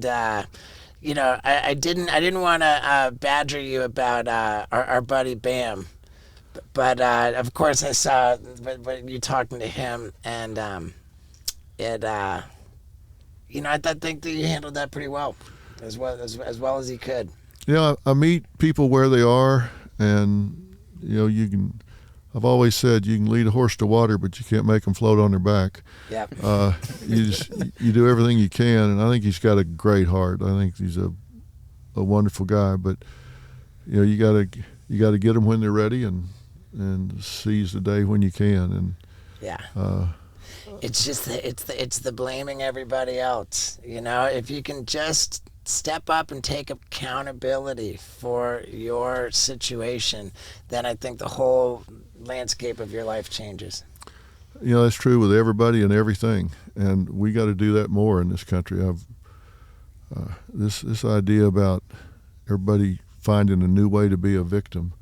And I didn't want to badger you about our buddy Bam, but of course I saw but you talking to him, and I think that you handled that pretty well, as well as he could. Yeah, I meet people where they are, and you can. I've always said you can lead a horse to water, but you can't make them float on their back. Yeah. You do everything you can, and I think he's got a great heart. I think he's a wonderful guy, but you got to get them when they're ready, and seize the day when you can. And yeah. It's just it's the blaming everybody else. If you can just step up and take accountability for your situation, then I think the whole landscape of your life changes. That's true with everybody and everything, and we got to do that more in this country. I've this idea about everybody finding a new way to be a victim.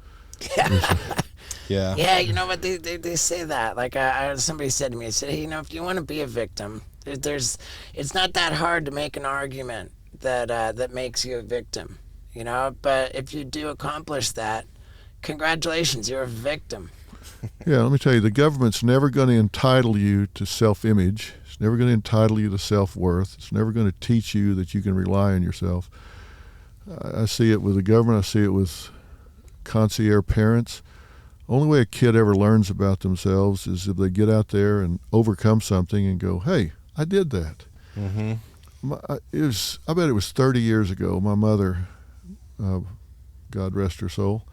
Yeah. Yeah, but they say that. Like somebody said to me, they said, hey, if you want to be a victim, it's not that hard to make an argument that makes you a victim, But if you do accomplish that, congratulations, you're a victim. Yeah, let me tell you, the government's never going to entitle you to self-image. It's never going to entitle you to self-worth. It's never going to teach you that you can rely on yourself. I see it with the government. I see it with concierge parents. Only way a kid ever learns about themselves is if they get out there and overcome something and go, hey, I did that. Mm-hmm. I bet it was 30 years ago. My mother, God rest her soul,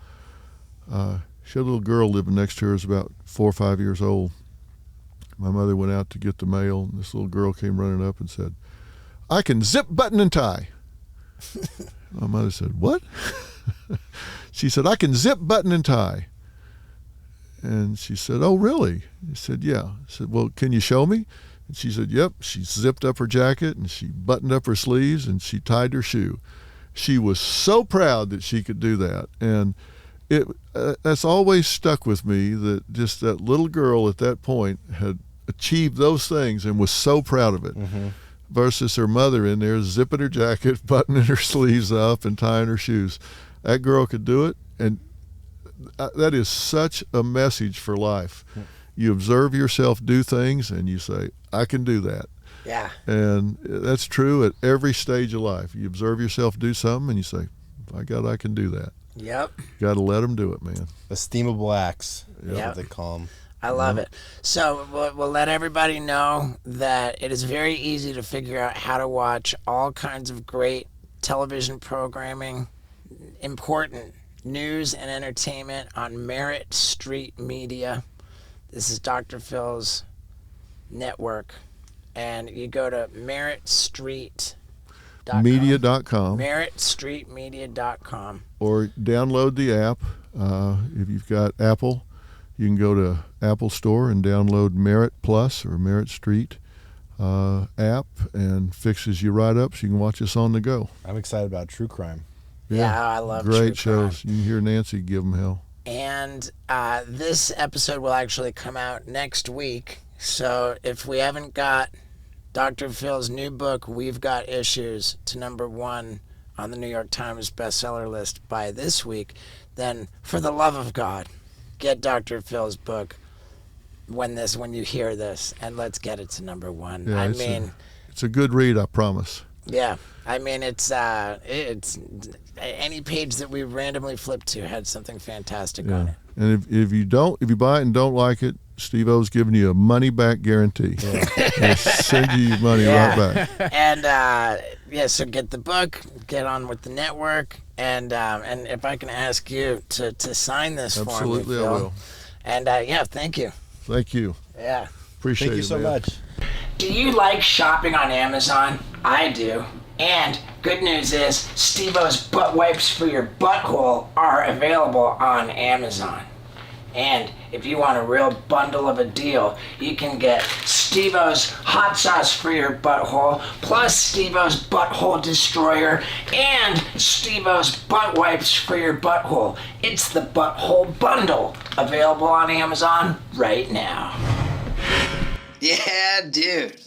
she had a little girl living next to her, was about 4 or 5 years old. My mother went out to get the mail, and this little girl came running up and said, I can zip, button, and tie. My mother said, what? She said, I can zip, button, and tie. And she said, oh, really? He said, yeah. I said, well, can you show me? And she said, yep. She zipped up her jacket, and she buttoned up her sleeves, and she tied her shoe. She was so proud that she could do that. And that's always stuck with me, that just that little girl at that point had achieved those things and was so proud of it. Mm-hmm. Versus her mother in there zipping her jacket, buttoning her sleeves up, and tying her shoes. That girl could do it, and that is such a message for life. You observe yourself do things, and you say, I can do that. Yeah. And that's true at every stage of life. You observe yourself do something, and you say, by God, I can do that. Yep. Got to let them do it, man. Esteemable acts. Yep. What they call them. I love it. So we'll let everybody know that it is very easy to figure out how to watch all kinds of great television programming, important news and entertainment on Merit Street Media. This is Dr. Phil's network. And you go to meritstreet.com. Media.com. meritstreetmedia.com. Or download the app. If you've got Apple, you can go to Apple Store and download Merit Plus or Merit Street app, and fixes you right up so you can watch us on the go. I'm excited about true crime. Yeah, I love great true crime. shows. You can hear Nancy give them hell. And this episode will actually come out next week. So if we haven't got Dr. Phil's new book, We've Got Issues, to #1 on the New York Times bestseller list by this week, then for the love of God, get Dr. Phil's book when you hear this, and let's get it to #1. Yeah, it's a good read, I promise. Yeah, I mean it's any page that we randomly flipped to had something fantastic on it. And if you buy it and don't like it, Steve-O's giving you a money-back guarantee. Yeah. He'll send you your money right back. And so get the book, get on with the network, and if I can ask you to sign this for me, absolutely, Phil. I will. And thank you. Thank you. Yeah. Appreciate it. Thank you so man. much. Do you like shopping on Amazon? I do. And good news is, Steve-O's butt wipes for your butthole are available on Amazon. And if you want a real bundle of a deal, you can get Steve-O's hot sauce for your butthole, plus Steve-O's butthole destroyer, and Steve-O's butt wipes for your butthole. It's the butthole bundle, available on Amazon right now. Yeah, dude.